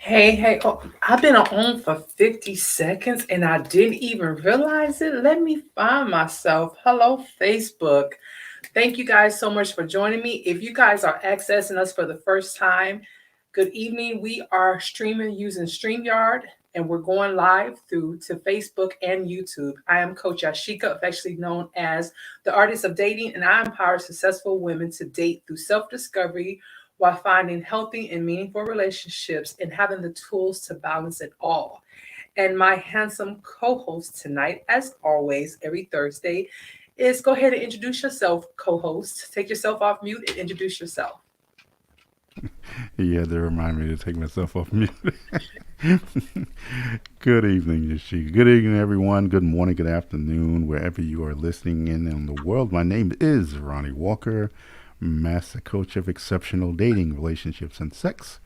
Hey, oh, I've been on for 50 seconds and I didn't even realize it. Let me find myself. Hello, Facebook. Thank you guys so much for joining me. If you guys are accessing us for the first time, good evening. We are streaming using StreamYard and we're going live through to Facebook and YouTube. I am Coach Yasheka, affectionately known as the artist of dating, and I empower successful women to date through self discovery while finding healthy and meaningful relationships and having the tools to balance it all. And my handsome co host tonight, as always, every Thursday, is go ahead and introduce yourself, co host. Take yourself off mute and introduce yourself. You had to remind me to take myself off mute. Good evening, Yasheka. Good evening, everyone. Good morning, good afternoon, wherever you are listening in the world. My name is Ronnie Walker, Master Coach of Exceptional Dating, Relationships, and Sex.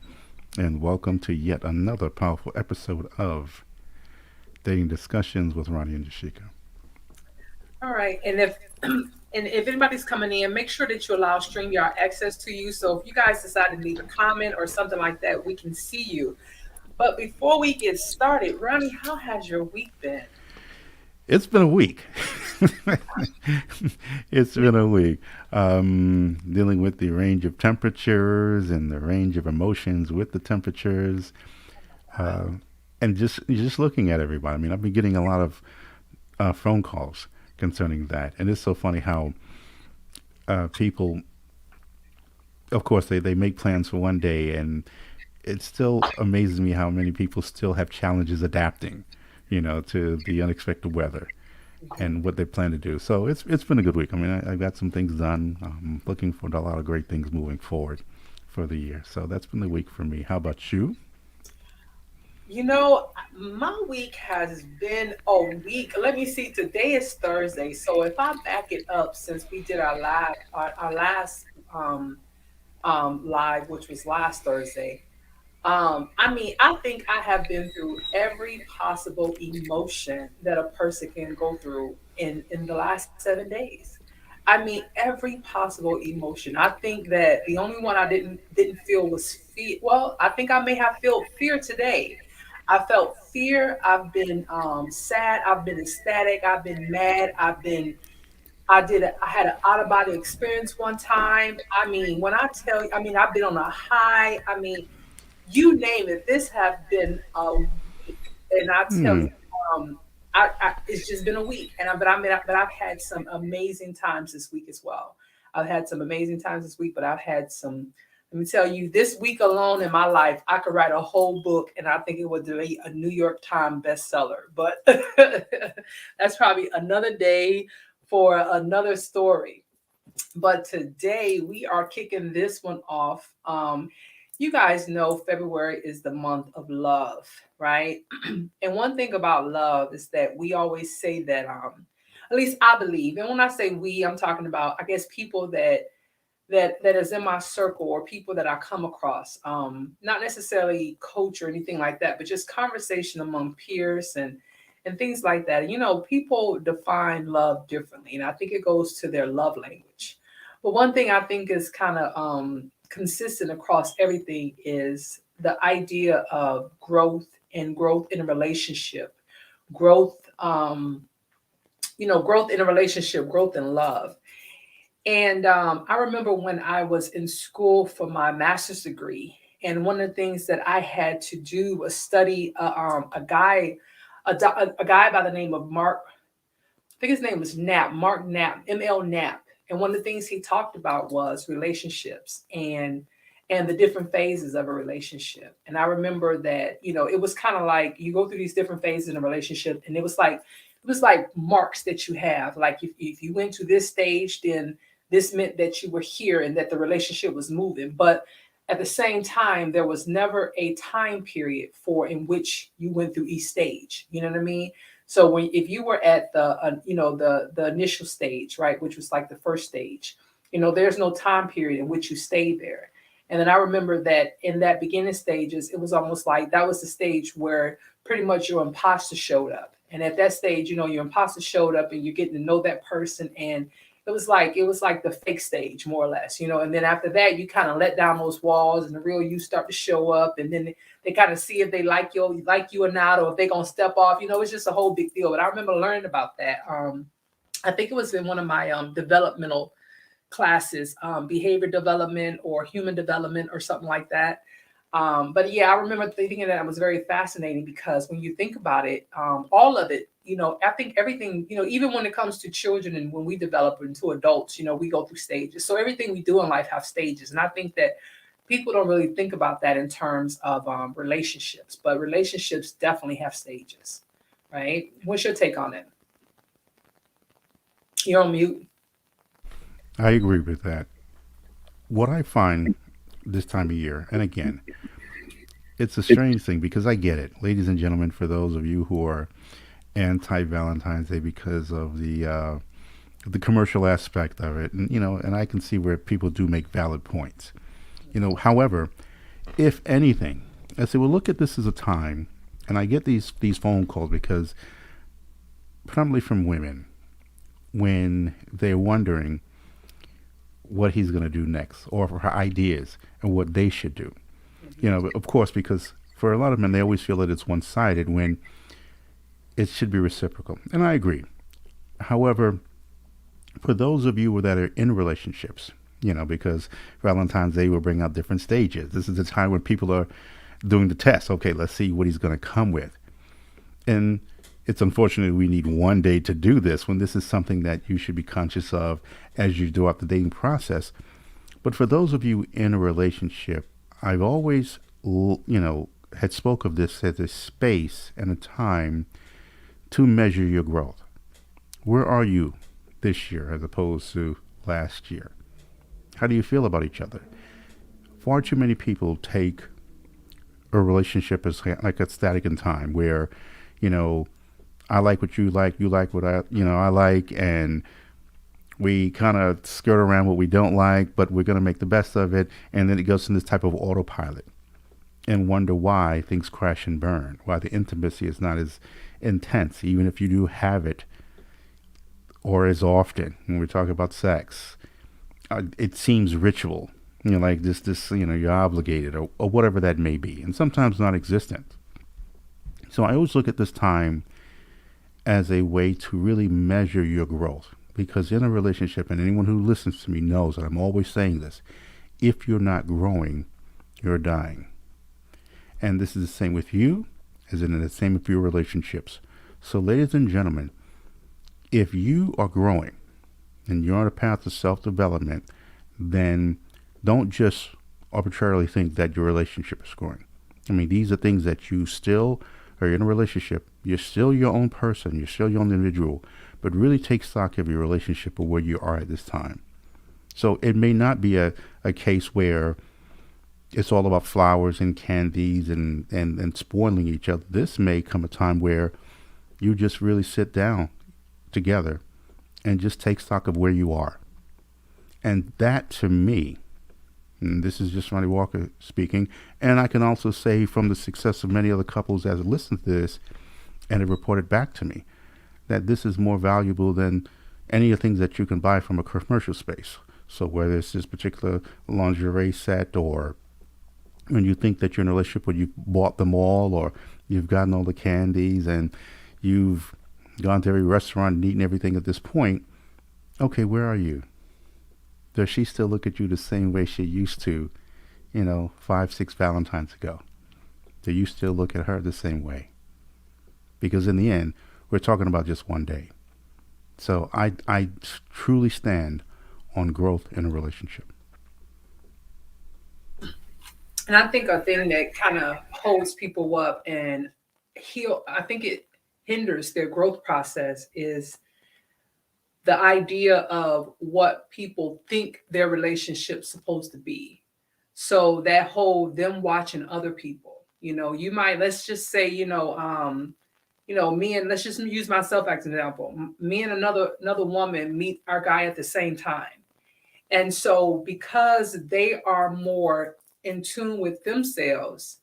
And welcome to yet another powerful episode of Dating Discussions with Ronnie and Yasheka. All right. And if anybody's coming in, make sure that you allow StreamYard access to you. So if you guys decide to leave a comment or something like that, we can see you. But before we get started, Ronnie, how has your week been? It's been a week. It's been a week. Dealing with the range of temperatures and the range of emotions with the temperatures, uh, and just looking at everybody. I mean, I've been getting a lot of phone calls concerning that, and it's so funny how people, of course, they make plans for one day, and it still amazes me how many people still have challenges adapting, to the unexpected weather and what they plan to do. So it's been a good week. I mean, I got some things done. I'm looking for a lot of great things moving forward for the year. So that's been the week for me. How about you? You know, my week has been a week. Let me see. Today is Thursday, so if I back it up, since we did our last live, which was last Thursday, I mean, I think I have been through every possible emotion that a person can go through in the last 7 days. I mean, every possible emotion. I think that the only one I didn't feel was fear. Well, I think I may have felt fear today. I felt fear. I've been sad. I've been ecstatic. I've been mad. I had an out of body experience one time. I mean, when I tell you, I mean, I've been on a high. I mean, you name it. This have been a week, and I tell you, Hmm. it's just been a week. But I've had some amazing times this week as well. I've had some amazing times this week, but I've had some. Let me tell you, this week alone in my life, I could write a whole book, and I think it would be a New York Times bestseller. But that's probably another day for another story. But today we are kicking this one off. You guys know February is the month of love, right? And one thing about love is that we always say that, at least I believe, and when I say we, I'm talking about, I guess, people that is in my circle or people that I come across. Not necessarily coach or anything like that, but just conversation among peers and things like that. You know, people define love differently, and I think it goes to their love language. But one thing I think is kind of consistent across everything is the idea of growth and growth in a relationship, growth, growth in a relationship, growth in love. And I remember when I was in school for my master's degree, and one of the things that I had to do was study a guy by the name of Mark. I think his name was Knapp, Mark Knapp, ML Knapp. And one of the things he talked about was relationships and the different phases of a relationship. And I remember that, it was kind of like you go through these different phases in a relationship, and it was like marks that you have. Like if you went to this stage, then this meant that you were here and that the relationship was moving. But at the same time, there was never a time period for in which you went through each stage. You know what I mean? So when if you were at the initial stage, right, which was like the first stage, there's no time period in which you stayed there. And then I remember that in that beginning stages, it was almost like that was the stage where pretty much your imposter showed up. And at that stage, your imposter showed up and you're getting to know that person. And it it was like the fake stage, more or less, and then after that you kind of let down those walls and the real you start to show up, and then they kind of see if they like you or not, or if they're gonna step off. It's just a whole big deal. But I remember learning about that. I think it was in one of my developmental classes, behavior development or human development or something like that. But yeah, I remember thinking that was very fascinating, because when you think about it, all of it, I think everything, even when it comes to children and when we develop into adults, we go through stages. So everything we do in life have stages. And I think that people don't really think about that in terms of relationships, but relationships definitely have stages, right? What's your take on it? You're on mute. I agree with that. What I find this time of year, and again, it's a strange thing because I get it, ladies and gentlemen. For those of you who are anti Valentine's Day because of the commercial aspect of it, and I can see where people do make valid points. However, if anything, I say, well, look at this as a time, and I get these phone calls because probably from women when they're wondering what he's going to do next or for her ideas and what they should do. Of course, because for a lot of men, they always feel that it's one sided when it should be reciprocal. And I agree. However, for those of you that are in relationships, because Valentine's Day will bring out different stages. This is the time when people are doing the test. Okay, let's see what he's going to come with. And it's unfortunate we need one day to do this when this is something that you should be conscious of as you do out the dating process. But for those of you in a relationship, I've always, had spoke of this as a space and a time to measure your growth. Where are you this year as opposed to last year? How do you feel about each other? Far too many people take a relationship as like a static in time where, I like what you like what I like, and we kind of skirt around what we don't like, but we're going to make the best of it. And then it goes in this type of autopilot and wonder why things crash and burn, why the intimacy is not as intense, even if you do have it, or as often when we're talking about sex. It seems ritual, like this, you're obligated or whatever that may be, and sometimes not existent. So I always look at this time as a way to really measure your growth. Because in a relationship, and anyone who listens to me knows that I'm always saying this, if you're not growing, you're dying. And this is the same with you, as in the same with your relationships. So ladies and gentlemen, if you are growing and you're on a path to self-development, then don't just arbitrarily think that your relationship is growing. I mean, these are things that you still are in a relationship. You're still your own person. You're still your own individual. But really take stock of your relationship or where you are at this time. So it may not be a case where it's all about flowers and candies and spoiling each other. This may come a time where you just really sit down together and just take stock of where you are. And that, to me, and this is just Ronnie Walker speaking, and I can also say from the success of many other couples that have listened to this and have reported back to me, that this is more valuable than any of the things that you can buy from a commercial space. So whether it's this particular lingerie set, or when you think that you're in a relationship where you've bought them all, or you've gotten all the candies and you've gone to every restaurant and eaten everything at this point, okay, where are you? Does she still look at you the same way she used to, 5, 6 Valentines ago? Do you still look at her the same way? Because in the end, we're talking about just one day. So I truly stand on growth in a relationship. And I think a thing that kind of holds people up and I think it hinders their growth process is the idea of what people think their relationship's supposed to be. So that whole them watching other people, you might, let's just say, me and let's just use myself as an example. Me and another woman meet our guy at the same time. And so because they are more in tune with themselves,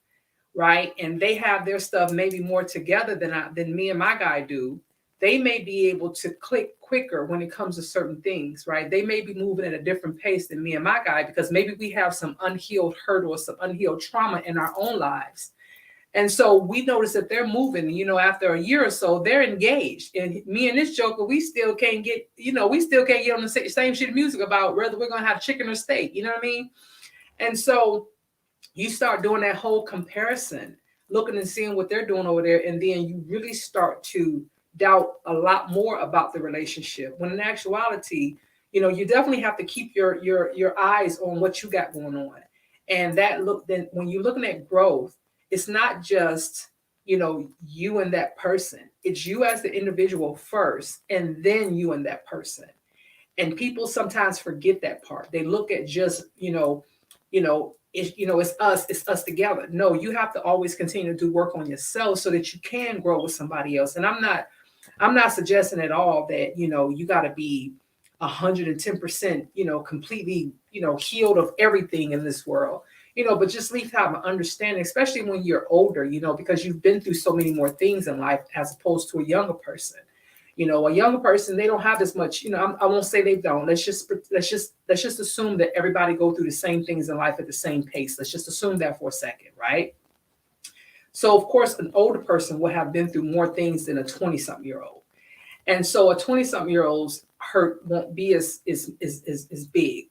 right? And they have their stuff maybe more together than me and my guy do. they may be able to click quicker when it comes to certain things, right? They may be moving at a different pace than me and my guy because maybe we have some unhealed hurt or some unhealed trauma in our own lives. And so we notice that they're moving, after a year or so, they're engaged. And me and this joker, we still can't get, we still can't get on the same shit of music about whether we're going to have chicken or steak. You know what I mean? And so you start doing that whole comparison, looking and seeing what they're doing over there. And then you really start to doubt a lot more about the relationship. When in actuality, you definitely have to keep your eyes on what you got going on. And then when you're looking at growth, it's not just, you and that person. It's you as the individual first, and then you and that person. And people sometimes forget that part. They look at just, it's us together. No, you have to always continue to do work on yourself so that you can grow with somebody else. And I'm not suggesting at all that, you got to be 110%, completely, healed of everything in this world. But just at least have an understanding, especially when you're older, because you've been through so many more things in life as opposed to a younger person. A younger person, they don't have as much, I won't say they don't. Let's just assume that everybody go through the same things in life at the same pace. Let's just assume that for a second, right? So of course, an older person will have been through more things than a 20-something-year-old. And so a 20-something-year-old's hurt won't be as big,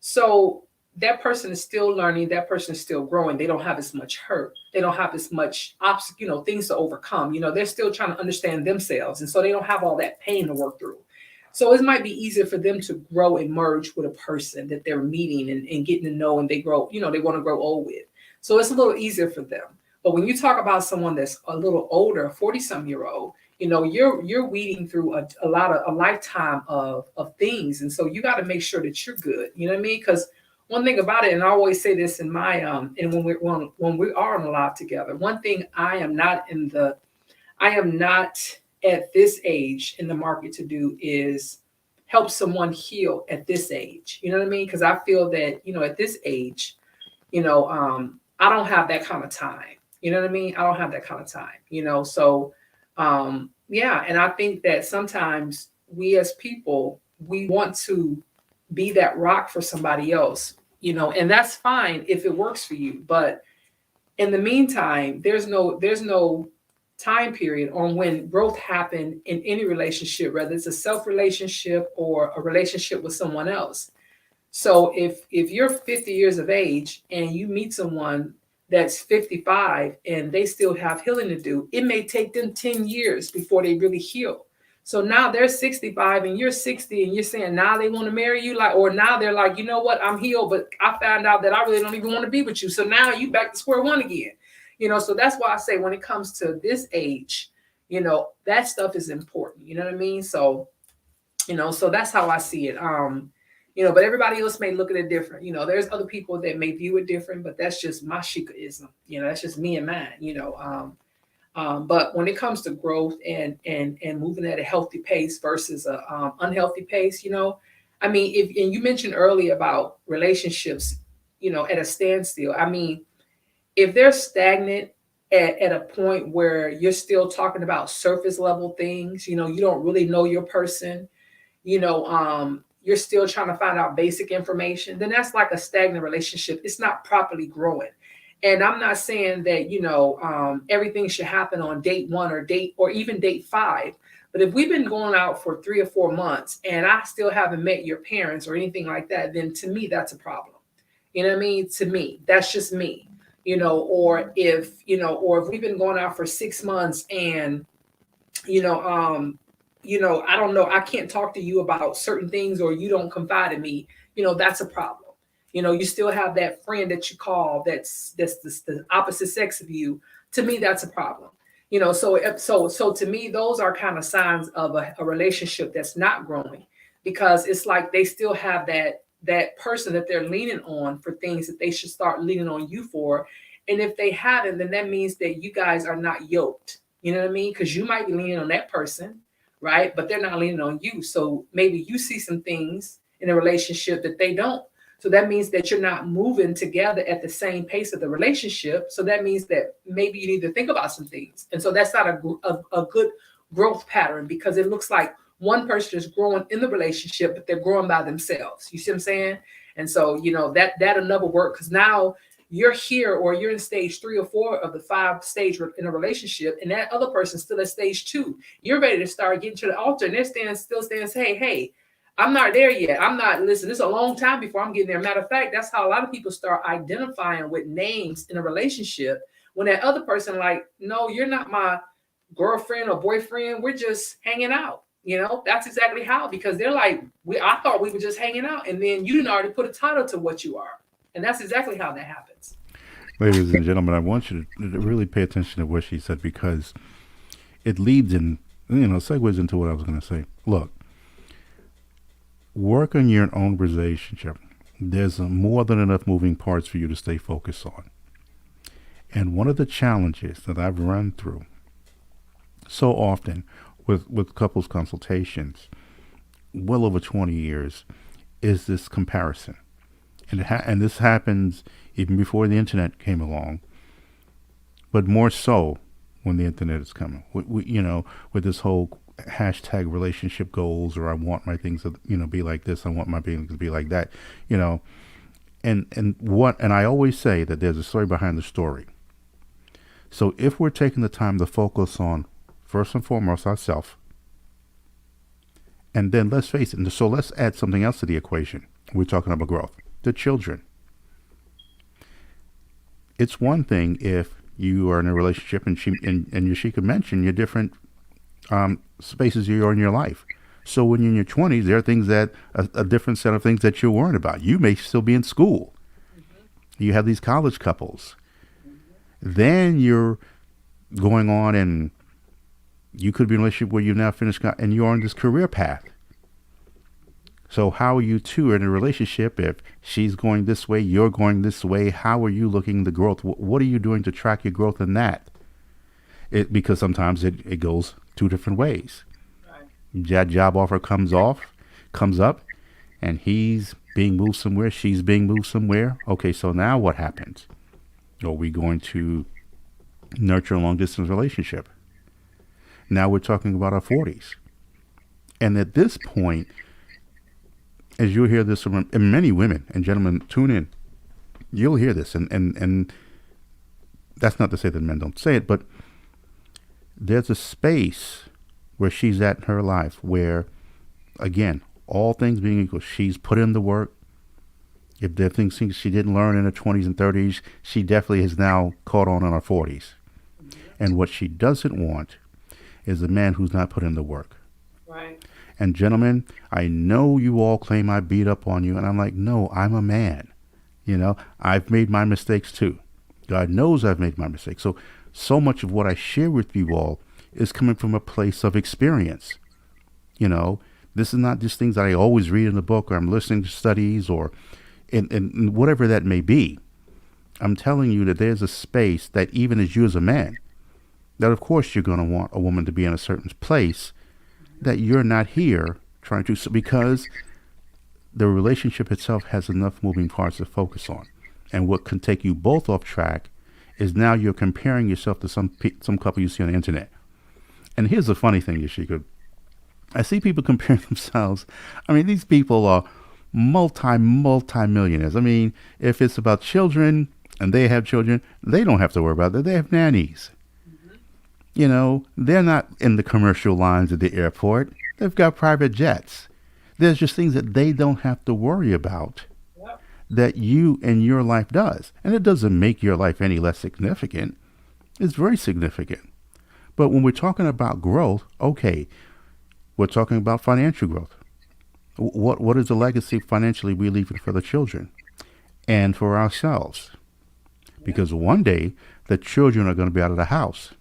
So that person is still learning. That person is still growing. They don't have as much hurt. They don't have as much things to overcome. They're still trying to understand themselves. And so they don't have all that pain to work through. So it might be easier for them to grow and merge with a person that they're meeting and getting to know, and they grow, they want to grow old with. So it's a little easier for them. But when you talk about someone that's a little older, a 40-something-year-old, you're weeding through a lifetime of things. And so you got to make sure that you're good. You know what I mean? Because one thing about it, and I always say this in my and when we are on a live together, one thing I am not at this age in the market to do is help someone heal at this age. You know what I mean? Because I feel that, at this age, I don't have that kind of time. You know what I mean? I don't have that kind of time, so yeah. And I think that sometimes we as people, we want to be that rock for somebody else, and that's fine if it works for you. But in the meantime, there's no time period on when growth happened in any relationship, whether it's a self relationship or a relationship with someone else. So if you're 50 years of age and you meet someone that's 55 and they still have healing to do, it may take them 10 years before they really heal. So now they're 65 and you're 60 and you're saying now they want to marry you, or now they're like, you know what, I'm healed, but I found out that I really don't even want to be with you. So now you back to square one again. So that's why I say when it comes to this age, that stuff is important. You know what I mean? So, so that's how I see it. But everybody else may look at it different. There's other people that may view it different, but that's just my Shikaism. That's just me and mine, but when it comes to growth and moving at a healthy pace versus a unhealthy pace, I mean, and you mentioned earlier about relationships, at a standstill. I mean, if they're stagnant at a point where you're still talking about surface level things, you don't really know your person, you're still trying to find out basic information, then that's like a stagnant relationship. It's not properly growing. And I'm not saying that, everything should happen on date 1 or even date 5. But if we've been going out for 3 or 4 months and I still haven't met your parents or anything like that, then to me, that's a problem. You know what I mean? To me, that's just me, or if we've been going out for 6 months and, I don't know, I can't talk to you about certain things or you don't confide in me, that's a problem. You still have that friend that you call that's the opposite sex of you. To me, that's a problem. So to me, those are kind of signs of a relationship that's not growing, because it's like they still have that person that they're leaning on for things that they should start leaning on you for. And if they haven't, then that means that you guys are not yoked. You know what I mean? Because you might be leaning on that person, right? But they're not leaning on you. So maybe you see some things in a relationship that they don't. So that means that you're not moving together at the same pace of the relationship. So that means that maybe you need to think about some things. And so that's not a good growth pattern, because it looks like one person is growing in the relationship, but they're growing by themselves. You see what I'm saying? And so, that'll never work, because now you're here, or you're in stage 3 or 4 of the 5 stage in a relationship, and that other person's still at stage 2. You're ready to start getting to the altar, and they're still standing, hey, I'm not there yet. I'm not, listen, it's a long time before I'm getting there. Matter of fact, that's how a lot of people start identifying with names in a relationship, when that other person, like, no, you're not my girlfriend or boyfriend. We're just hanging out. That's exactly how, because they're like, I thought we were just hanging out, and then you didn't already put a title to what you are. And that's exactly how that happens. Ladies and gentlemen, I want you to really pay attention to what she said, because it leads in, segues into what I was going to say. Look, work on your own relationship. There's more than enough moving parts for you to stay focused on. And one of the challenges that I've run through so often with couples consultations, well over 20 years, is this comparison. And this happens even before the internet came along, but more so when the internet is coming. With this whole hashtag relationship goals, or I want my things to, be like this, I want my things to be like that, and I always say that there's a story behind the story. So if we're taking the time to focus on, first and foremost, ourselves, and then let's face it, so let's add something else to the equation. We're talking about growth. The children. It's one thing if you are in a relationship, and Yasheka mentioned your different spaces you're in your life. So when you're in your 20s, there are things that, a different set of things that you're worried about. You may still be in school. Mm-hmm. You have these college couples. Then you're going on, and you could be in a relationship where you've now finished and you're on this career path. So how are you two in a relationship if she's going this way, you're going this way? How are you looking at the growth? What are you doing to track your growth in that? Because sometimes it goes 2 different ways. Right. That job offer comes up, and he's being moved somewhere, she's being moved somewhere. Okay, so now what happens? Are we going to nurture a long-distance relationship? Now we're talking about our 40s. And at this point, as you'll hear this from many women, and gentlemen, tune in, you'll hear this. And that's not to say that men don't say it, but there's a space where she's at in her life where, again, all things being equal, she's put in the work. If there are things she didn't learn in her 20s and 30s, she definitely has now caught on in her 40s. And what she doesn't want is a man who's not put in the work. Right. And gentlemen, I know you all claim I beat up on you, and I'm like, no, I'm a man. I've made my mistakes too. God knows I've made my mistakes. So much of what I share with you all is coming from a place of experience. This is not just things that I always read in the book, or I'm listening to studies, or in whatever that may be. I'm telling you that there's a space that even as you as a man, that of course you're going to want a woman to be in a certain place that you're not here trying to, because the relationship itself has enough moving parts to focus on. And what can take you both off track is now you're comparing yourself to some couple you see on the internet. And here's the funny thing, Yasheka. I see people comparing themselves. I mean, these people are multi-millionaires. I mean, if it's about children and they have children, they don't have to worry about that. They have nannies. Mm-hmm. They're not in the commercial lines at the airport. They've got private jets. There's just things that they don't have to worry about that you and your life does. And it doesn't make your life any less significant. It's very significant. But when we're talking about growth, okay, we're talking about financial growth. What is the legacy financially we leave for the children and for ourselves? Because one day the children are going to be out of the house.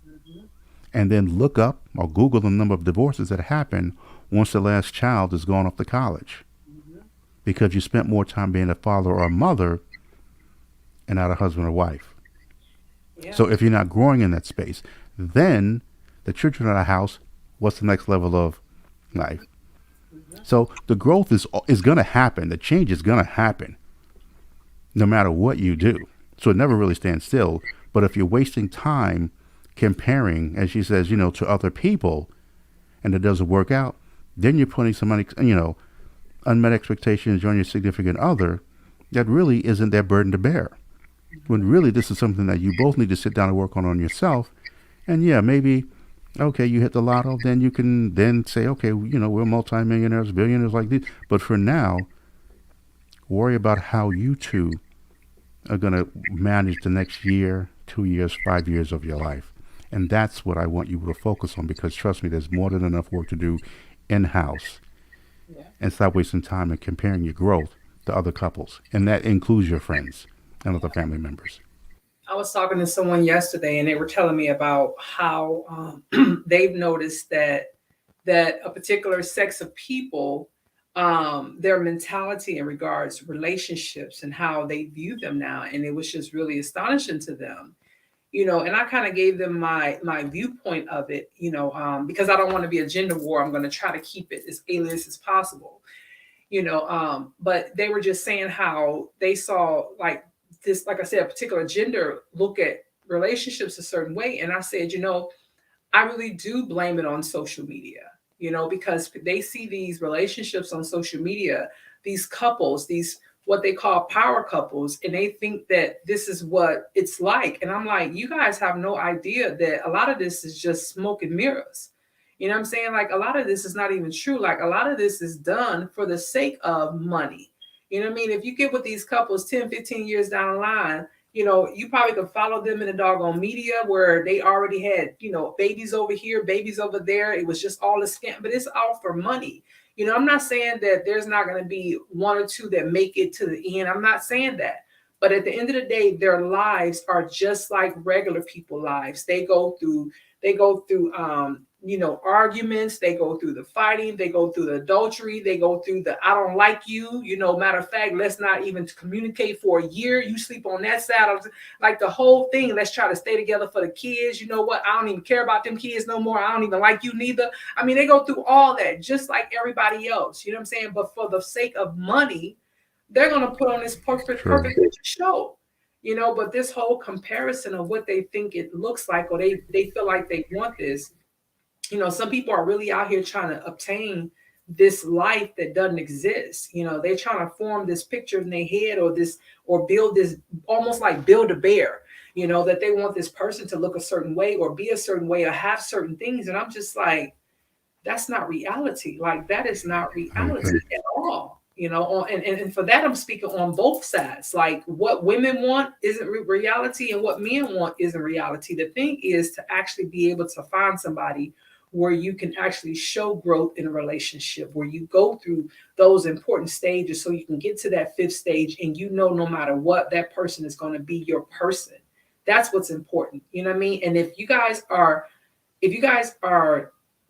Mm-hmm. And then look up or Google the number of divorces that happen once the last child has gone off to college. Mm-hmm. Because you spent more time being a father or a mother and not a husband or wife. Yeah. So if you're not growing in that space, then the children are out of the house. What's the next level of life? So the growth is going to happen. The change is going to happen no matter what you do. So it never really stands still. But if you're wasting time comparing, as she says, to other people, and it doesn't work out, then you're putting some, unmet expectations on your significant other that really isn't their burden to bear. When really this is something that you both need to sit down and work on yourself. And yeah, maybe, okay, you hit the lotto, then you can then say, okay, we're multimillionaires, billionaires like this. But for now, worry about how you two are going to manage the next year, 2 years, 5 years of your life. And that's what I want you to focus on, because trust me, there's more than enough work to do in house. Yeah. And stop wasting time and comparing your growth to other couples. And that includes your friends and other family members. I was talking to someone yesterday, and they were telling me about how they've noticed that a particular sex of people, their mentality in regards to relationships and how they view them now, and it was just really astonishing to them. And I kind of gave them my viewpoint of it, because I don't want to be a gender war. I'm going to try to keep it as alias as possible, but they were just saying how they saw like this, like I said, a particular gender look at relationships a certain way. And I said, I really do blame it on social media, because they see these relationships on social media, these couples, these what they call power couples, and they think that this is what it's like. And I'm like, you guys have no idea that a lot of this is just smoke and mirrors. You know what I'm saying? Like a lot of this is not even true. Like a lot of this is done for the sake of money. You know what I mean? If you get with these couples 10, 15 years down the line, you probably could follow them in the doggone media where they already had, babies over here, babies over there. It was just all a scam, but it's all for money. I'm not saying that there's not going to be one or two that make it to the end. I'm not saying that. But at the end of the day, their lives are just like regular people lives. They go through arguments, they go through the fighting, they go through the adultery, they go through the I don't like you, matter of fact, let's not even communicate for a year. You sleep on that side of like the whole thing. Let's try to stay together for the kids. You know what? I don't even care about them kids no more. I don't even like you neither. I mean, they go through all that just like everybody else. You know what I'm saying? But for the sake of money, they're gonna put on this perfect show. But this whole comparison of what they think it looks like, or they feel like they want this. Some people are really out here trying to obtain this life that doesn't exist. They're trying to form this picture in their head or build this, almost like build a bear, that they want this person to look a certain way or be a certain way or have certain things. And I'm just like, that's not reality. Like that is not reality at all. And for that, I'm speaking on both sides. Like what women want isn't reality and what men want isn't reality. The thing is to actually be able to find somebody where you can actually show growth in a relationship, where you go through those important stages so you can get to that fifth stage and no matter what, that person is going to be your person. That's what's important. You know what I mean? And if you guys are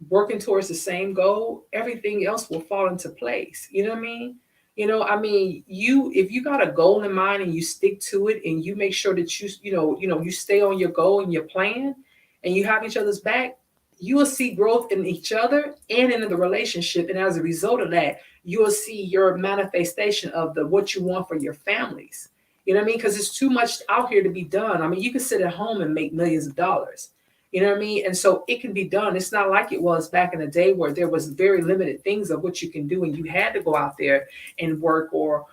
working towards the same goal, everything else will fall into place. You know what I mean? If you got a goal in mind and you stick to it and you make sure that you stay on your goal and your plan and you have each other's back, you will see growth in each other and in the relationship. And as a result of that, you will see your manifestation of what you want for your families. You know what I mean? Because it's too much out here to be done. I mean, you can sit at home and make millions of dollars. You know what I mean? And so it can be done. It's not like it was back in the day where there was very limited things of what you can do and you had to go out there and work or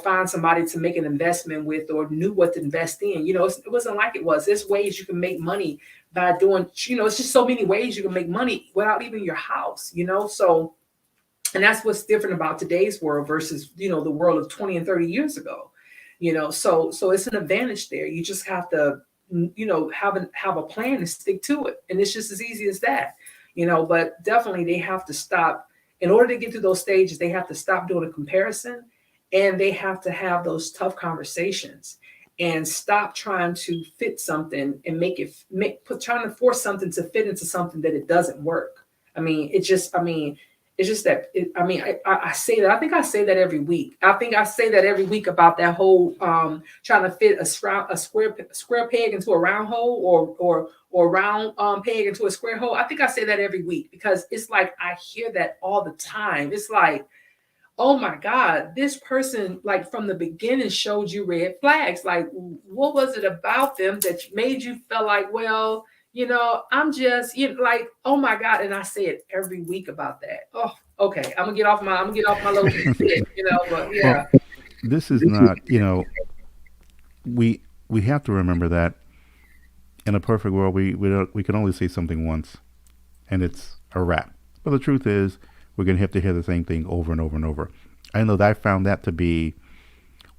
find somebody to make an investment with or knew what to invest in. It wasn't like it was. There's ways you can make money by doing, it's just so many ways you can make money without leaving your house, So, and that's what's different about today's world versus, the world of 20 and 30 years ago, So it's an advantage there. You just have to, have a plan and stick to it. And it's just as easy as that, but definitely they have to stop. In order to get to those stages, they have to stop doing a comparison and they have to have those tough conversations and stop trying to fit something and trying to force something to fit into something that it doesn't work. It's just that, I say that, I think I say that every week. I think I say that every week about that whole trying to fit a square peg into a round hole or round peg into a square hole. I think I say that every week because it's like, I hear that all the time. It's like, oh my God, this person, like from the beginning showed you red flags. Like, what was it about them that made you feel like, well, I'm just like, oh my God, and I say it every week about that. Oh, okay, I'm gonna get off my little shit, but Well, yeah. this is not, we we have to remember that in a perfect world, we can only say something once, and it's a wrap. But the truth is, we're going to have to hear the same thing over and over and over. I know that I found that to be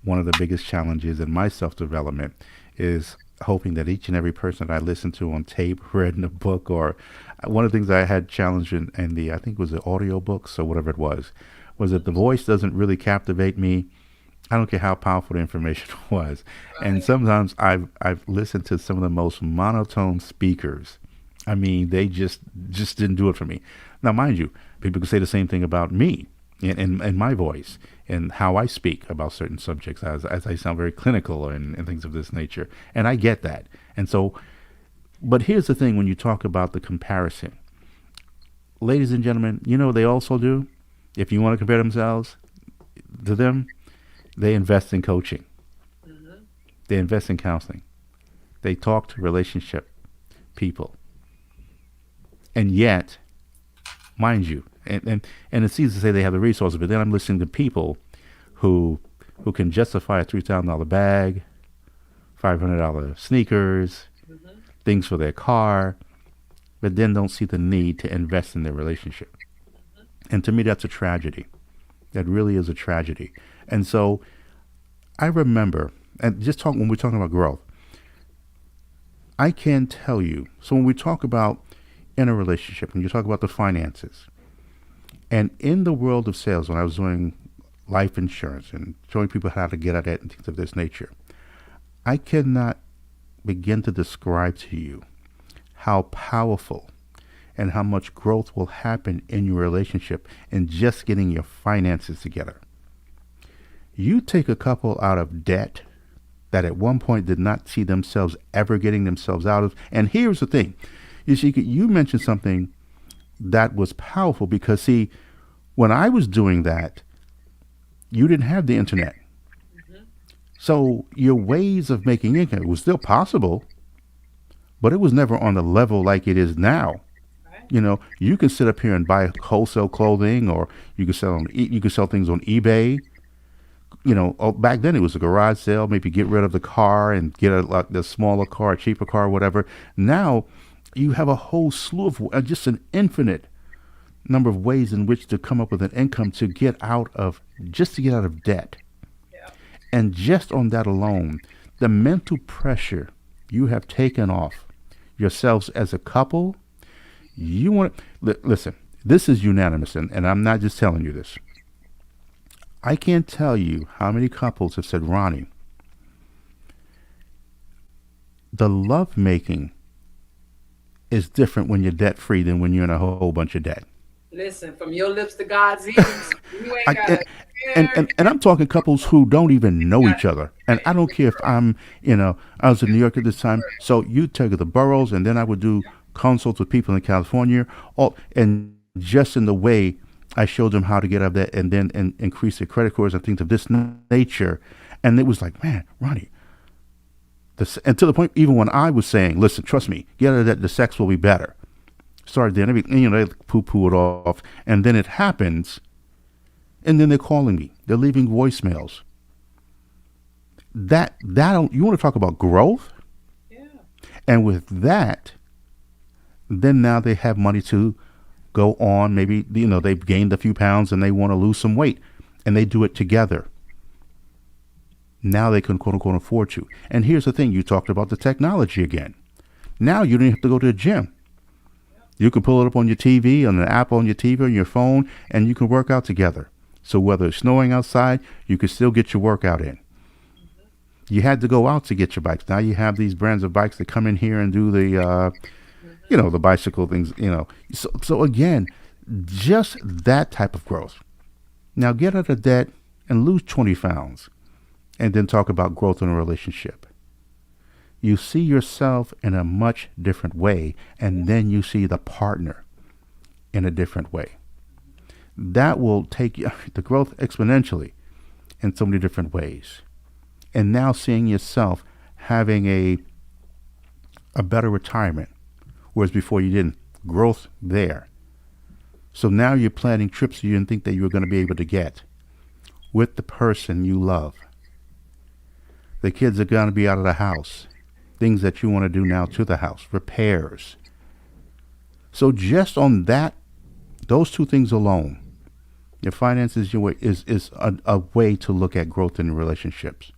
one of the biggest challenges in my self development is hoping that each and every person that I listen to on tape, read in a book, or one of the things I had challenged in the, I think it was the audio books or whatever it was that the voice doesn't really captivate me. I don't care how powerful the information was. And Right. sometimes I've listened to some of the most monotone speakers. I mean, they just didn't do it for me. Now, mind you, people can say the same thing about me and my voice and how I speak about certain subjects as I sound very clinical and things of this nature. And I get that. And so, but here's the thing when you talk about the comparison, ladies and gentlemen, you know what they also do? If you want to compare themselves to them, they invest in coaching, Hmm. they invest in counseling, they talk to relationship people. And yet, mind you, and it's easy to say they have the resources, but then I'm listening to people who who can justify a $3,000 bag, $500 sneakers, Hmm. things for their car, but then don't see the need to invest in their relationship. And to me, that's a tragedy. That really is a tragedy. And so I remember, and just talk when we're talking about growth, I can tell you. So when we talk about in a relationship, when you talk about the finances, and in the world of sales, when I was doing life insurance and showing people how to get at it and things of this nature, I cannot begin to describe to you how powerful and how much growth will happen in your relationship in just getting your finances together. You take a couple out of debt that at one point did not see themselves ever getting themselves out of. And here's the thing, Yasheka, you mentioned something that was powerful because, see, when I was doing that, you didn't have the internet. Hmm. So your ways of making income it was still possible, but it was never on the level like it is now. Right. You can sit up here and buy wholesale clothing, or you can sell things on eBay. Back then it was a garage sale, maybe get rid of the car and get like the smaller car, a cheaper car, whatever. Now you have a whole slew of just an infinite number of ways in which to come up with an income to get out of debt. Yeah. And just on that alone, the mental pressure you have taken off yourselves as a couple, you want listen, this is unanimous, and I'm not just telling you this. I can't tell you how many couples have said, Ronnie, the love making is different when you're debt free than when you're in a whole bunch of debt. Listen, from your lips to God's ears, you ain't I, gotta and, care. and, and I'm talking couples who don't even know each other. And I don't care if I was in New York at this time. So you take the boroughs, and then I would do consults with people in California. And just in the way I showed them how to get out of that and then increase their credit scores and things of this nature. And it was like, man, Ronnie, and to the point, even when I was saying, listen, trust me, get out of that, the sex will be better. Started then, they poo poo it off. And then it happens, and then they're calling me. They're leaving voicemails. You want to talk about growth? Yeah. And with that, then now they have money to go on. Maybe, they've gained a few pounds and they want to lose some weight. And they do it together. Now they can quote unquote afford to. And here's the thing, you talked about the technology again. Now you don't have to go to the gym. You can pull it up on your TV, on an app on your TV, on your phone, and you can work out together. So whether it's snowing outside, you can still get your workout in. You had to go out to get your bikes. Now you have these brands of bikes that come in here and do the bicycle things. So again, just that type of growth. Now get out of debt and lose 20 pounds and then talk about growth in a relationship. You see yourself in a much different way, and then you see the partner in a different way. That will take the growth exponentially in so many different ways. And now seeing yourself having a better retirement, whereas before you didn't. Growth there. So now you're planning trips you didn't think that you were going to be able to get with the person you love. The kids are going to be out of the house. Things that you want to do now to the house, repairs. So just on that, those two things alone, your finances your way, is a way to look at growth in relationships.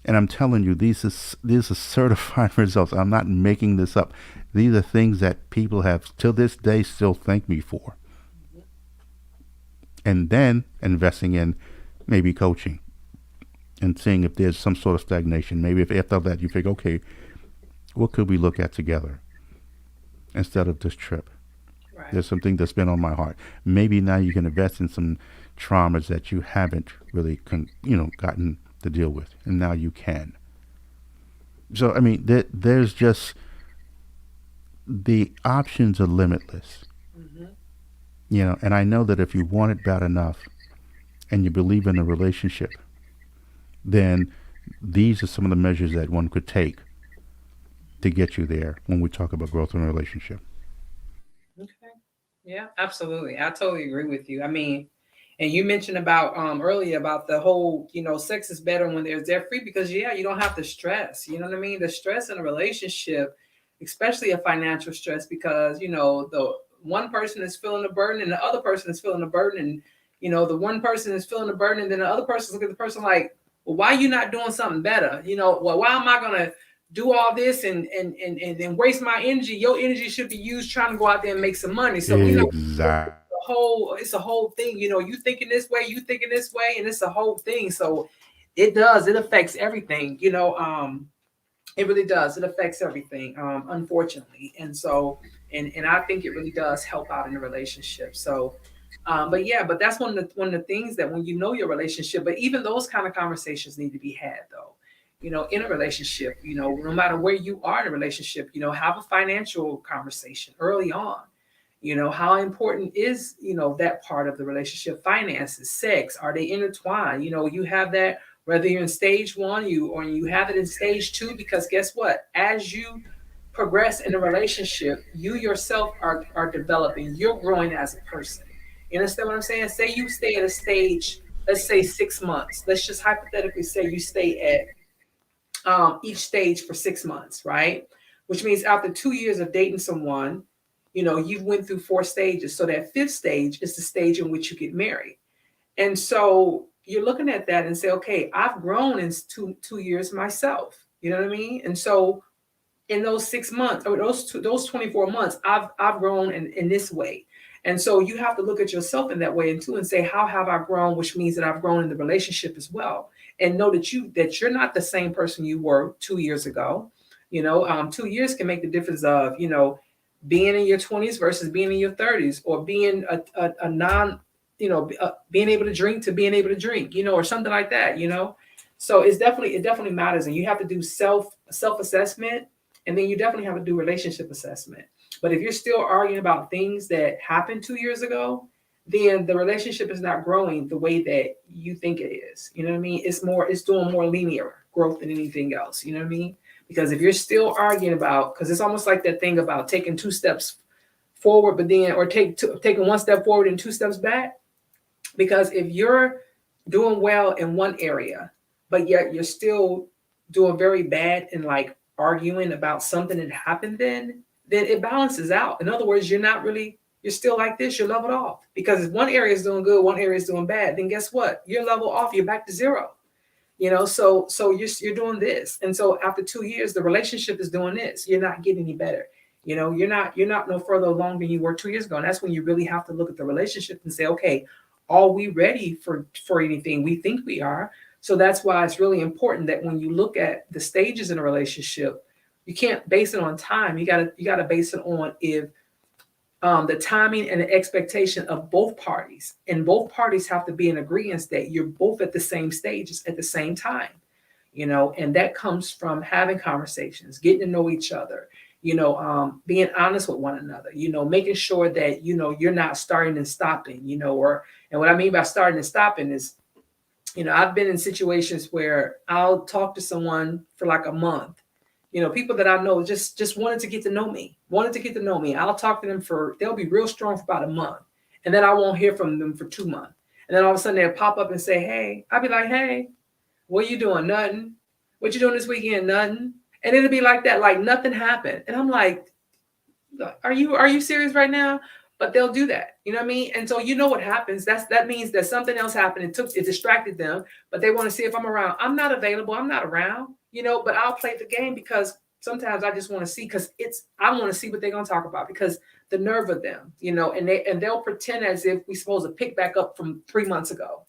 And I'm telling you, these are certified results. I'm not making this up. These are things that people have till this day still thank me for. And then investing in maybe coaching and seeing if there's some sort of stagnation. Maybe if after that you think, okay, what could we look at together instead of this trip? Right. There's something that's been on my heart. Maybe now you can invest in some traumas that you haven't really, gotten to deal with, and now you can. So I mean, there's just the options are limitless. Mm-hmm. And I know that if you want it bad enough, and you believe in a relationship, then these are some of the measures that one could take to get you there when we talk about growth in a relationship. Okay. Yeah, absolutely. I totally agree with you. I mean, and you mentioned about earlier about the whole, sex is better when there's debt free because you don't have to stress. You know what I mean? The stress in a relationship, especially a financial stress, because the one person is feeling the burden and the other person is feeling the burden, and the one person is feeling the burden, and then the other person's looking at the person like, well, why are you not doing something better? Well, why am I gonna do all this and waste my energy? Your energy should be used trying to go out there and make some money. So Exactly. it's a whole thing. You thinking this way, you thinking this way, and it's a whole thing. So it affects everything. It really does. It affects everything, unfortunately. And so, and I think it really does help out in a relationship. So, but that's one of the things that when you know your relationship, but even those kind of conversations need to be had though. In a relationship, no matter where you are in a relationship, have a financial conversation early on. How important is, that part of the relationship, finances, sex, are they intertwined? You have that whether you're in stage one, or you have it in stage two, because guess what? As you progress in a relationship, you yourself are developing, you're growing as a person. You understand what I'm saying? Say you stay at a stage, let's say 6 months. Let's just hypothetically say you stay at each stage for 6 months, right? Which means after 2 years of dating someone, you've went through 4 stages. So that fifth stage is the stage in which you get married. And so you're looking at that and say, okay, I've grown in 2 years myself. You know what I mean? And so in those 6 months, or those 24 months, I've grown in this way. And so you have to look at yourself in that way and too, and say, how have I grown? Which means that I've grown in the relationship as well. And know that you're not the same person you were 2 years ago. 2 years can make the difference of, being in your 20s versus being in your 30s, or being a non, being able to drink to being able to drink, or something like that. So it definitely matters, and you have to do self assessment, and then you definitely have to do relationship assessment. But if you're still arguing about things that happened 2 years ago, then the relationship is not growing the way that you think it is. You know what I mean? It's doing more linear growth than anything else. You know what I mean? Because if you're still arguing about, because it's almost like that thing about taking 2 steps forward, but then, or taking 1 step forward and 2 steps back. Because if you're doing well in one area, but yet you're still doing very bad in like arguing about something that happened, then it balances out. In other words, you're still like this, you're leveled off. Because if one area is doing good, one area is doing bad, then guess what? You're level off, you're back to zero. So you're doing this. And so after 2 years, the relationship is doing this. You're not getting any better. You're not no further along than you were 2 years ago. And that's when you really have to look at the relationship and say, okay, are we ready for anything? We think we are. So that's why it's really important that when you look at the stages in a relationship, you can't base it on time. You gotta base it on if the timing and the expectation of both parties, and both parties have to be in agreement that you're both at the same stages at the same time. And that comes from having conversations, getting to know each other, being honest with one another, making sure that, you're not starting and stopping, and what I mean by starting and stopping is, I've been in situations where I'll talk to someone for like a month, People that I know just wanted to get to know me, wanted to get to know me. I'll talk to them they'll be real strong for about a month. And then I won't hear from them for 2 months. And then all of a sudden they'll pop up and say, hey, I'll be like, hey, what you doing? Nothing. What you doing this weekend? Nothing. And it'll be like that, like nothing happened. And I'm like, are you serious right now? But they'll do that. You know what I mean? And so what happens? That means that something else happened. It distracted them, but they want to see if I'm around. I'm not available. I'm not around, but I'll play the game because sometimes I just want to see, because I want to see what they're gonna talk about, because the nerve of them, and they'll pretend as if we're supposed to pick back up from 3 months ago.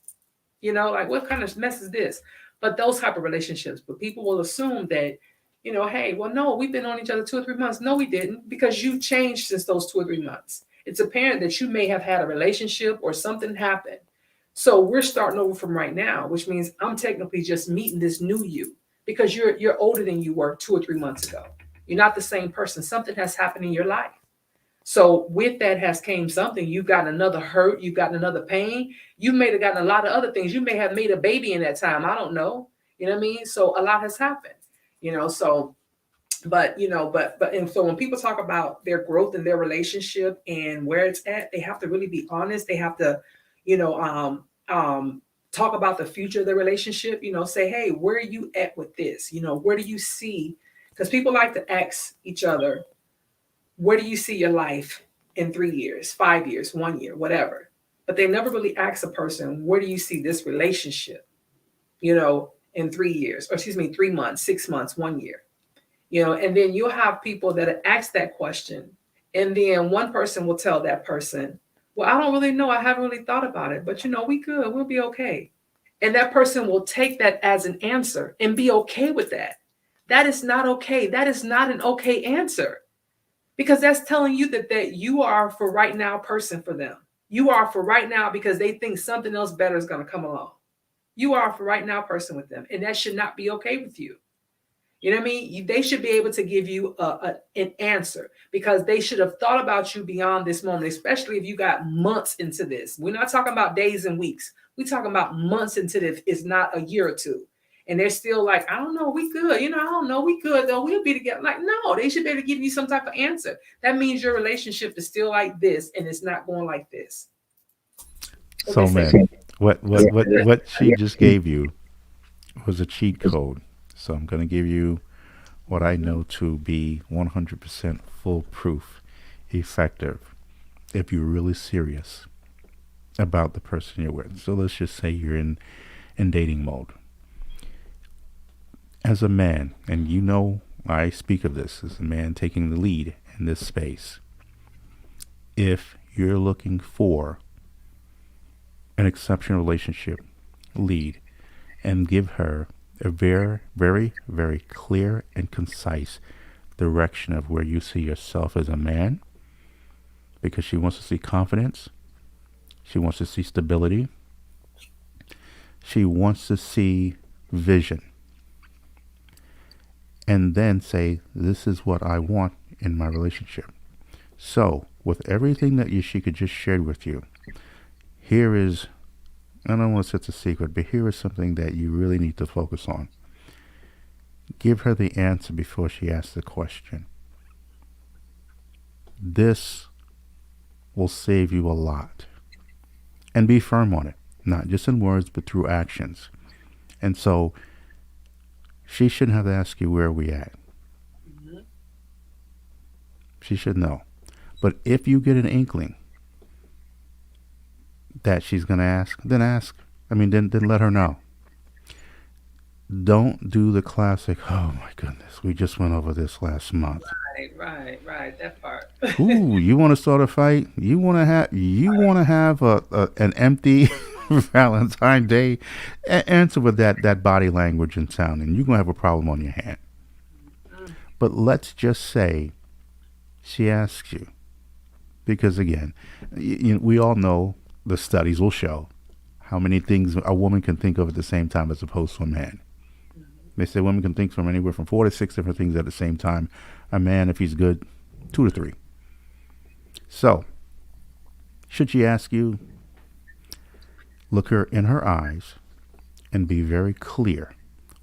Like what kind of mess is this? But those type of relationships, but people will assume that, hey, well, no, we've been on each other 2 or 3 months. No, we didn't, because you changed since those 2 or 3 months. It's apparent that you may have had a relationship or something happened. So we're starting over from right now, which means I'm technically just meeting this new you, because you're older than you were 2 or 3 months ago. You're not the same person. Something has happened in your life. So with that has came something. You've gotten another hurt. You've gotten another pain. You may have gotten a lot of other things. You may have made a baby in that time. I don't know. You know what I mean? So a lot has happened, so, but and so when people talk about their growth in their relationship and where it's at, they have to really be honest. They have to, talk about the future of the relationship, say, hey, where are you at with this? Where do you see? Because people like to ask each other, where do you see your life in 3 years, 5 years, 1 year, whatever? But they never really ask a person, where do you see this relationship, in 3 years, or 3 months, 6 months, 1 year, and then you'll have people that ask that question. And then one person will tell that person, well, I don't really know. I haven't really thought about it, but we good. We'll be okay. And that person will take that as an answer and be okay with that. That is not okay. That is not an okay answer. Because that's telling you that you are for right now person for them. You are for right now because they think something else better is going to come along. You are for right now person with them. And that should not be okay with you. You know what I mean? They should be able to give you an answer, because they should have thought about you beyond this moment, especially if you got months into this. We're not talking about days and weeks. We're talking about months into this. It's not a year or two. And they're still like, I don't know, we good. I don't know, we good though. We'll be together. Like, no, they should be able to give you some type of answer. That means your relationship is still like this and it's not going like this. So man, what she just gave you was a cheat code. So I'm going to give you what I know to be 100% foolproof, effective, if you're really serious about the person you're with. So let's just say you're in dating mode. As a man, and I speak of this as a man taking the lead in this space, if you're looking for an exceptional relationship lead, and give her a very, very, very clear and concise direction of where you see yourself as a man, because she wants to see confidence, she wants to see stability, she wants to see vision, and then say, this is what I want in my relationship. So with everything that Yasheka just shared with you, here is, I don't want to say it's a secret, but here is something that you really need to focus on. Give her the answer before she asks the question. This will save you a lot. And be firm on it, not just in words, but through actions. And so she shouldn't have to ask you, where are we at? Mm-hmm. She should know. But if you get an inkling that she's going to ask, then ask. Then let her know. Don't do the classic, oh my goodness, we just went over this last month. Right, that part. Ooh, you want to start a fight? You want to have an empty Valentine's Day? Answer with that body language and sound, and you're going to have a problem on your hand. But let's just say she asks you, because again, we all know, the studies will show how many things a woman can think of at the same time as opposed to a man. They say women can think from anywhere from 4 to 6 different things at the same time. A man, if he's good, 2 to 3. So, should she ask you, look her in her eyes and be very clear,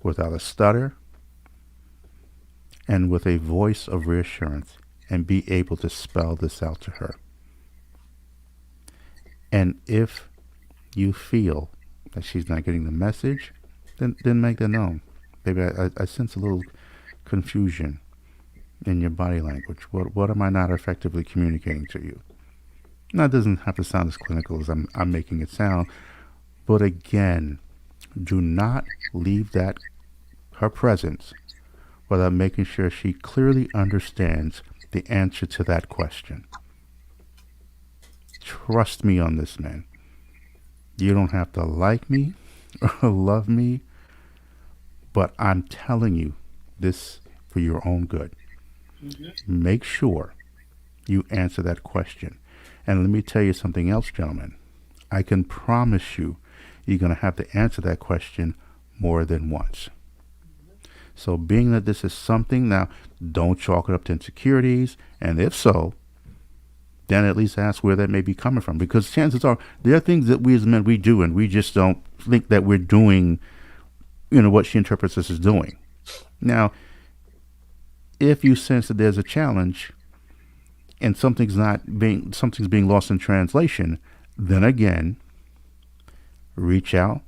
without a stutter, and with a voice of reassurance and be able to spell this out to her. And if you feel that she's not getting the message, then make that known. Baby, I sense a little confusion in your body language. What am I not effectively communicating to you? Now, it doesn't have to sound as clinical as I'm making it sound, but again, do not leave that her presence without making sure she clearly understands the answer to that question. Trust me on this, man. You don't have to like me or love me, but I'm telling you this for your own good. Make sure you answer that question. And let me tell you something else, gentlemen. I can promise you, you're going to have to answer that question more than once. So, being that this is something, now, don't chalk it up to insecurities. And if so, then at least ask where that may be coming from. Because chances are, there are things that we as men, we do, and we just don't think that we're doing, what she interprets us as doing. Now, if you sense that there's a challenge and something's being lost in translation, then again, reach out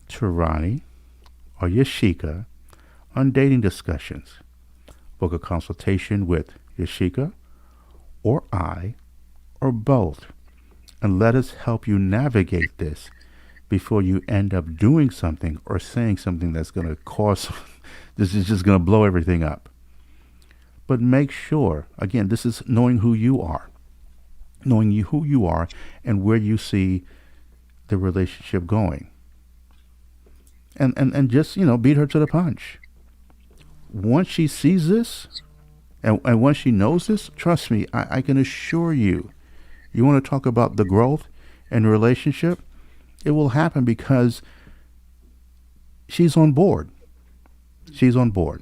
to Ronnie or Yasheka on dating discussions. Book a consultation with Yasheka or I or both, and let us help you navigate this before you end up doing something or saying something that's going to cause this is just going to blow everything up. But make sure, again, this is knowing who you are, and where you see the relationship going. And just, beat her to the punch. Once she sees this, and once she knows this, trust me, I can assure you, you want to talk about the growth in the relationship, it will happen because she's on board. She's on board.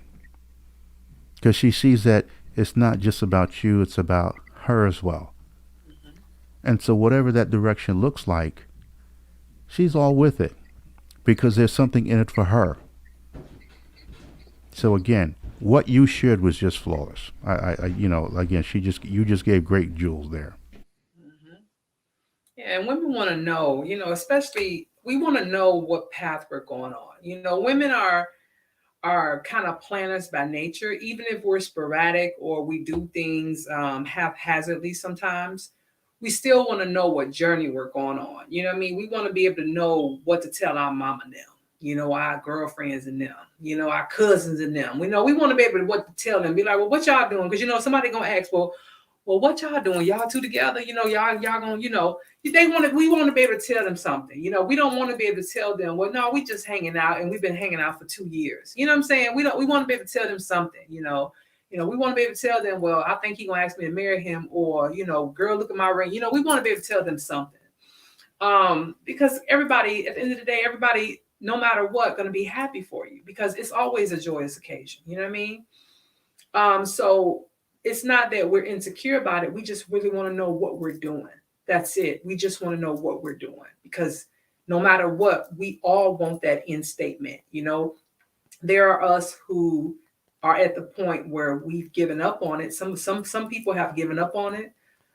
Because she sees that it's not just about you, it's about her as well. And so whatever that direction looks like, she's all with it because there's something in it for her. So again, what you shared was just flawless. Again, you just gave great jewels there. Yeah, and women want to know, especially we want to know what path we're going on. Women are kind of planners by nature, even if we're sporadic or we do things haphazardly sometimes. We still want to know what journey we're going on. You know what I mean? We want to be able to know what to tell our mama and them, our girlfriends and them, our cousins and them. We want to be able to what to tell them. Be like, well, what y'all doing? Because somebody gonna ask, well, what y'all doing? Y'all two together? Y'all gonna, we want to be able to tell them something. We don't want to be able to tell them, well, no, we just hanging out and we've been hanging out for 2 years. You know what I'm saying? We want to be able to tell them something, we want to be able to tell them, well, I think he's gonna ask me to marry him, or, girl, look at my ring. We want to be able to tell them something. Because everybody, at the end of the day, everybody, no matter what, gonna be happy for you because it's always a joyous occasion. You know what I mean? So it's not that we're insecure about it. We just really want to know what we're doing. That's it. We just want to know what we're doing because no matter what, we all want that end statement. There are us who are at the point where we've given up on it. Some people have given up on it.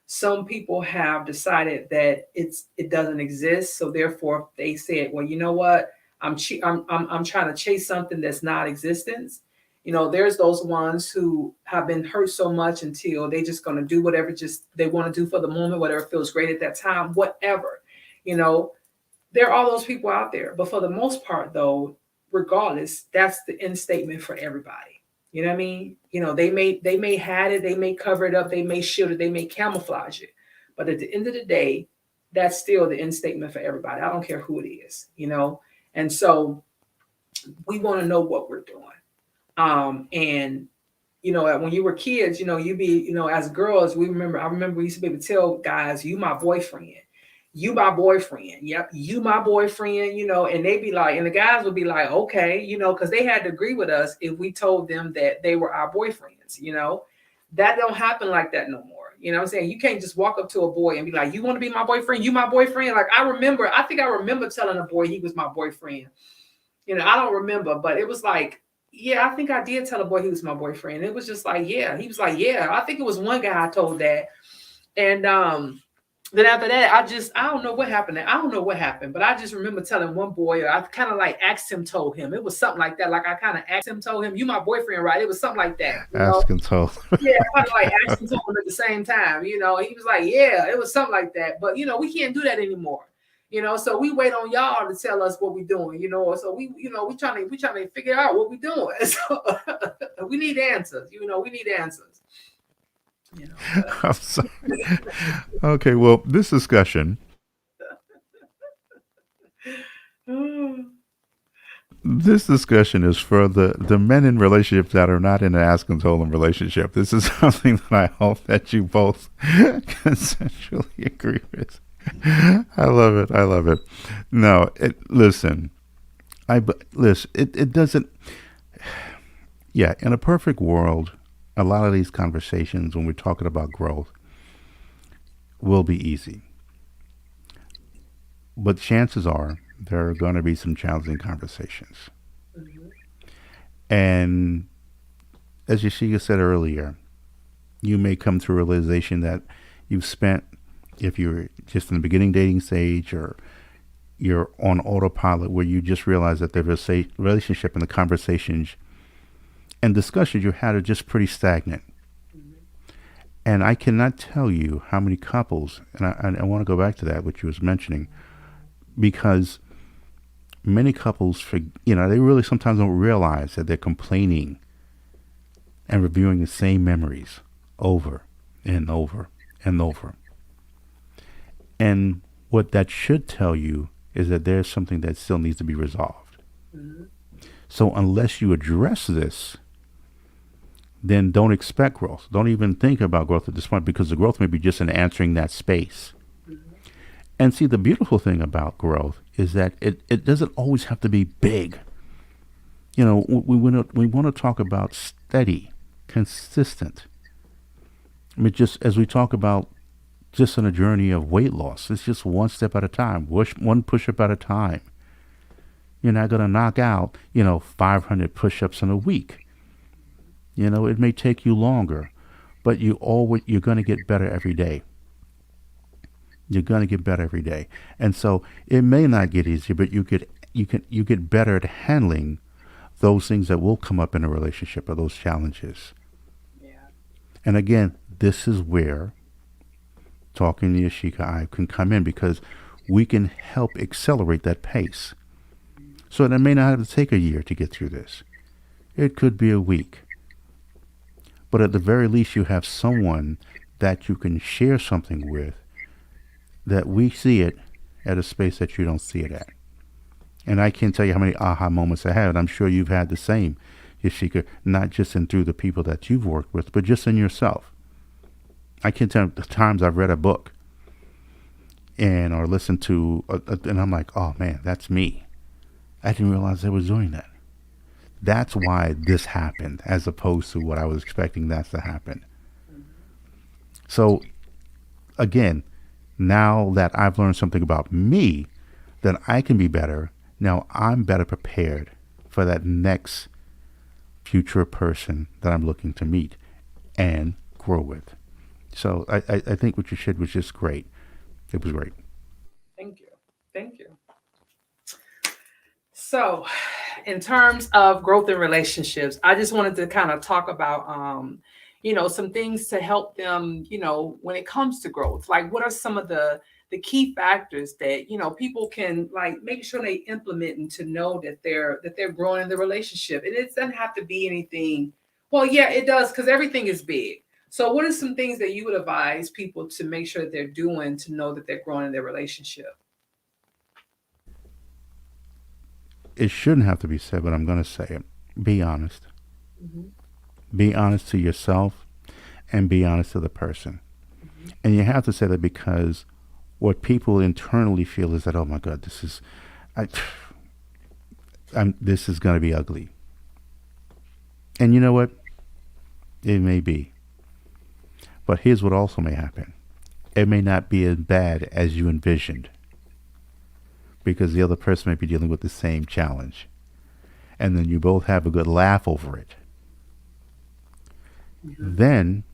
Some people have decided that it doesn't exist. So therefore they said, well, you know what? I'm trying to chase something that's not existence. There's those ones who have been hurt so much until they just going to do whatever just they want to do for the moment, whatever feels great at that time, whatever. There are all those people out there. But for the most part, though, regardless, that's the end statement for everybody. You know what I mean? They may hide it, they may cover it up, they may shield it, they may camouflage it. But at the end of the day, that's still the end statement for everybody. I don't care who it is, And so we want to know what we're doing. And when you were kids, you be, as girls, I remember we used to be able to tell guys, you my boyfriend, yep, you my boyfriend, and they be like, and the guys would be like, okay, because they had to agree with us if we told them that they were our boyfriends. That don't happen like that no more. You know what I'm saying? You can't just walk up to a boy and be like, you want to be my boyfriend? You my boyfriend? Like I think I remember telling a boy he was my boyfriend. I don't remember, but it was like, yeah, I think I did tell a boy he was my boyfriend. It was just like, yeah. He was like, yeah. I think it was one guy I told that. And then after that, I don't know what happened. I don't know what happened, but I just remember telling one boy, I kind of like asked him, told him. It was something like that. Like I kind of asked him, told him, you my boyfriend, right? It was something like that, you know? Ask and tell. Yeah, kind of like asked him, told him at the same time, you know? He was like, yeah, it was something like that. But, you know, we can't do that anymore. You know, so we wait on y'all to tell us what we're doing, you know. So we trying to figure out what we're doing. So we need answers, you know, we need answers. You know. I'm sorry. Okay, well, this discussion is for the men in relationships that are not in an ask and tell them relationship. This is something that I hope that you both consensually agree with. I love it. I love it. No, listen. Listen. It doesn't. Yeah, in a perfect world, a lot of these conversations when we're talking about growth will be easy. But chances are there are going to be some challenging conversations. Mhm. And as Yasheka said earlier, you may come to a realization that you've spent, if you're just in the beginning dating stage or you're on autopilot, where you just realize that the relationship and the conversations and discussions you had are just pretty stagnant. Mhm. And I cannot tell you how many couples, and I want to go back to that, which you was mentioning, because many couples, they really sometimes don't realize that they're complaining and reviewing the same memories over and over and over. And what that should tell you is that there's something that still needs to be resolved. Mhm. So unless you address this, then don't expect growth. Don't even think about growth at this point, because the growth may be just in answering that space. Mhm. And see, the beautiful thing about growth is that it doesn't always have to be big. You know, we want to talk about steady, consistent. I mean, just as we talk about just on a journey of weight loss, it's just one step at a time, one push up at a time. You're not going to knock out, 500 push ups in a week. You know, it may take you longer, but you're going to get better every day. You're going to get better every day. And so it may not get easier, but you get better at handling those things that will come up in a relationship or those challenges. Yeah. And again, this is where talking to Yasheka I can come in, because we can help accelerate that pace. So it may not have to take a year to get through this. It could be a week. But at the very least, you have someone that you can share something with, that we see it at a space that you don't see it at. And I can't tell you how many aha moments I had. I'm sure you've had the same, Yasheka, not just in through the people that you've worked with, but just in yourself. I can't tell you the times I've read a book or listened to, and I'm like, oh man, that's me. I didn't realize I was doing that. That's why this happened, as opposed to what I was expecting that to happen. Mhm. So again, now that I've learned something about me, then I can be better. Now I'm better prepared for that next future person that I'm looking to meet and grow with. So I think what you shared was just great. It was great. Thank you. Thank you. So, in terms of growth in relationships, I just wanted to kind of talk about, some things to help them, when it comes to growth. Like, what are some of the key factors that people can like make sure they implement and to know that they're growing in the relationship. And it doesn't have to be anything. Well, yeah, it does because everything is big. So, what are some things that you would advise people to make sure that they're doing to know that they're growing in their relationship? It shouldn't have to be said, but I'm going to say it. Be honest. Hmm. Be honest to yourself and be honest to the person. Hmm. And you have to say that because what people internally feel is that, oh my God, I, this is going to be ugly. And you know what? It may be. But here's what also may happen. It may not be as bad as you envisioned, because the other person may be dealing with the same challenge. and then you both have a good laugh over it, Hmm. then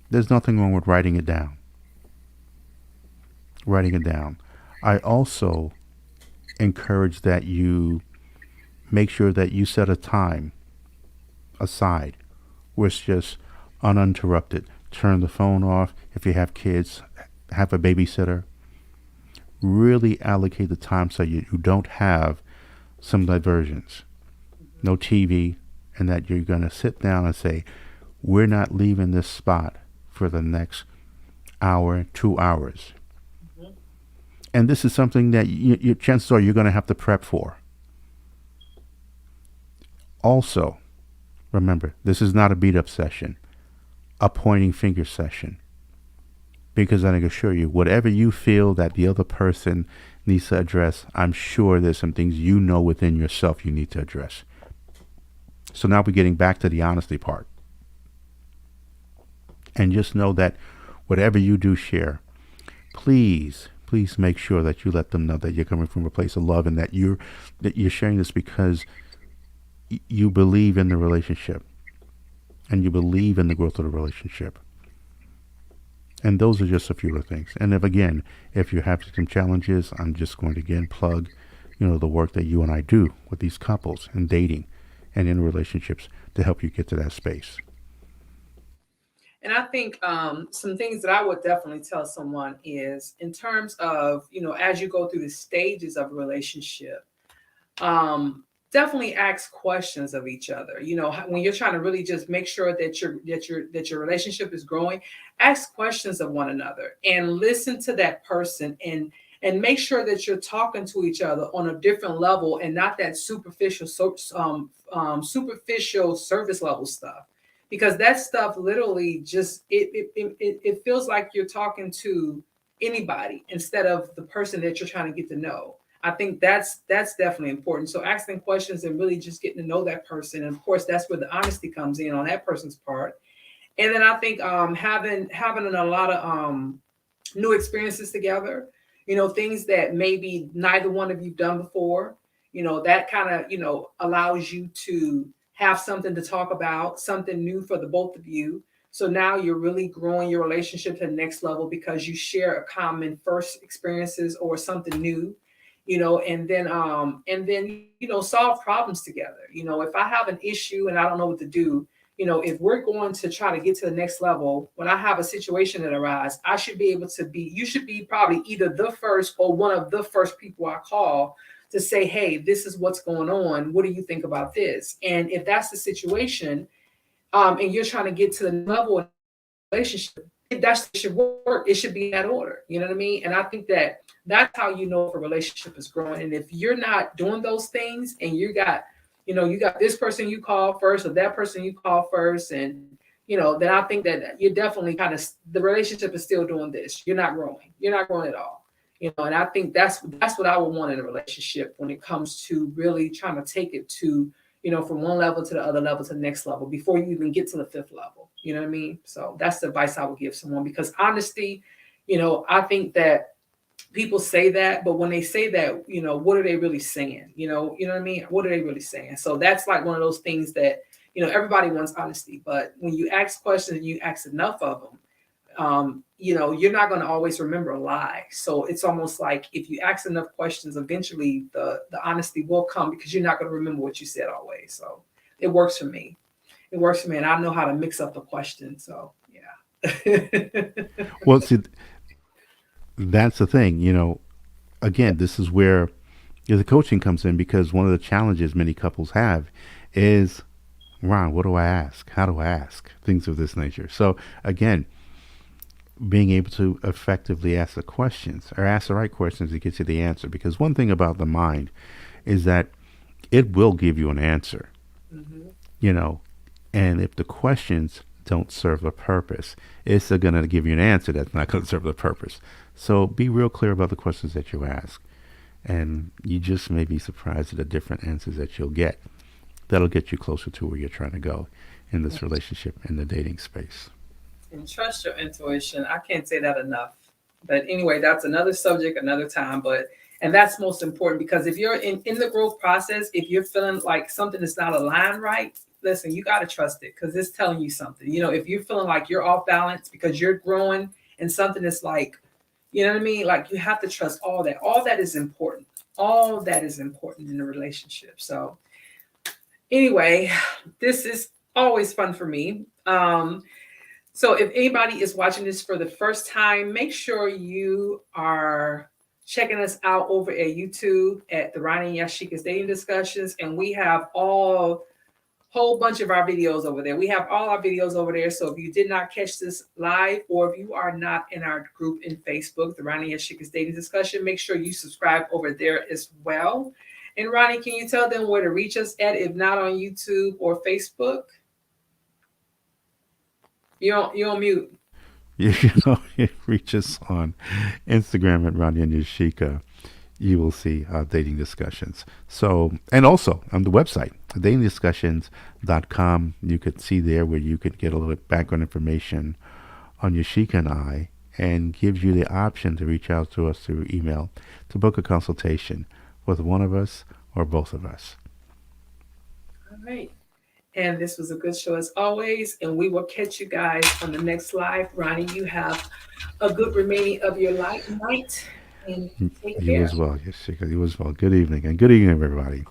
there's nothing wrong with writing it down. Writing it down. I also encourage that you make sure that you set a time aside where it's just uninterrupted. Turn the phone off. If you have kids, have a babysitter. Really allocate the time so you don't have some diversions. No TV, and that you're going to sit down and say, we're not leaving this spot for the next hour, 2 hours. Hmm. And this is something that chances are you're going to have to prep for. Also, remember, this is not a beat up session, a pointing finger session. Because I can assure you, whatever you feel that the other person needs to address, I'm sure there's some things you know within yourself you need to address. So now we're getting back to the honesty part. And just know that whatever you do share, please make sure that you let them know that you're coming from a place of love, and that you're sharing this because you believe in the relationship and you believe in the growth of the relationship. And those are just a few of the things. And if you have some challenges, I'm just going to again plug, the work that you and I do with these couples and dating and in relationships to help you get to that space. And I think some things that I would definitely tell someone is in terms of, as you go through the stages of a relationship, definitely ask questions of each other. When you're trying to really just make sure that your relationship is growing, ask questions of one another and listen to that person, and make sure that you're talking to each other on a different level and not that superficial superficial surface level stuff, because that stuff literally just it feels like you're talking to anybody instead of the person that you're trying to get to know. I think that's definitely important. So asking questions and really just getting to know that person, and of course that's where the honesty comes in on that person's part. And then I think having a lot of new experiences together, things that maybe neither one of you've done before, that kind of allows you to have something to talk about, something new for the both of you. So now you're really growing your relationship to the next level because you share a common first experiences or something new, and then solve problems together. If I have an issue and I don't know what to do, if we're going to try to get to the next level, when I have a situation that arises, I should be able to be, you should be probably either the first or one of the first people I call to say, hey, this is what's going on. What do you think about this? And if that's the situation, and you're trying to get to the level of relationship, that should work. It should be in that order. You know what I mean? And I think that that's how you know if a relationship is growing. And if you're not doing those things, and you got this person you call first or that person you call first, and then I think that you're definitely kind of, the relationship is still doing this. You're not growing. You're not growing at all. And I think that's what I would want in a relationship when it comes to really trying to take it to, from one level to the other level to the next level before you even get to the fifth level. You know what I mean? So that's the advice I would give someone, because honesty, I think that people say that, but when they say that, what are they really saying? You know what I mean? What are they really saying? So that's like one of those things that, everybody wants honesty, but when you ask questions and you ask enough of them, you're not going to always remember a lie. So it's almost like if you ask enough questions, eventually the honesty will come, because you're not going to remember what you said always. So it works for me. It works for me, and I know how to mix up the question. So yeah. Well, see, that's the thing. Again, this is where the coaching comes in, because one of the challenges many couples have is, Ron, what do I ask? How do I ask? Things of this nature. So again, being able to effectively ask the questions, or ask the right questions to get to the answer. Because one thing about the mind is that it will give you an answer, Hmm. you know, and if the questions don't serve a purpose, it's going to give you an answer that's not going to serve the purpose. So be real clear about the questions that you ask, and you just may be surprised at the different answers that you'll get. That'll get you closer to where you're trying to go in this relationship, in the dating space. And trust your intuition. I can't say that enough. But anyway, that's another subject, another time. But And that's most important, because if you're in the growth process, if you're feeling like something is not aligned right, listen, you got to trust it, because it's telling you something. If you're feeling like you're off balance because you're growing and something is like, you know what I mean? Like, you have to trust all that. All that is important. All that is important in a relationship. So, anyway, this is always fun for me. So if anybody is watching this for the first time, make sure you are checking us out over at YouTube at the Ronnie and Yasheka's Dating Discussions. And we have all whole bunch of our videos over there. We have all our videos over there. So if you did not catch this live, or if you are not in our group in Facebook, the Ronnie and Yasheka's Dating Discussion, make sure you subscribe over there as well. And Ronnie, can you tell them where to reach us at, if not on YouTube or Facebook? You're on mute. You can reach us on Instagram at RonnieandYasheka. You will see dating discussions. So, and also on the website, datingdiscussions.com, you could see there where you could get a little background information on Yasheka and I, and gives you the option to reach out to us through email to book a consultation with one of us or both of us. All right. And this was a good show as always. And we will catch you guys on the next live. Ronnie, you have a good remaining of your night. And take You care. as well, Yasheka. You as well. Good evening, and good evening, everybody.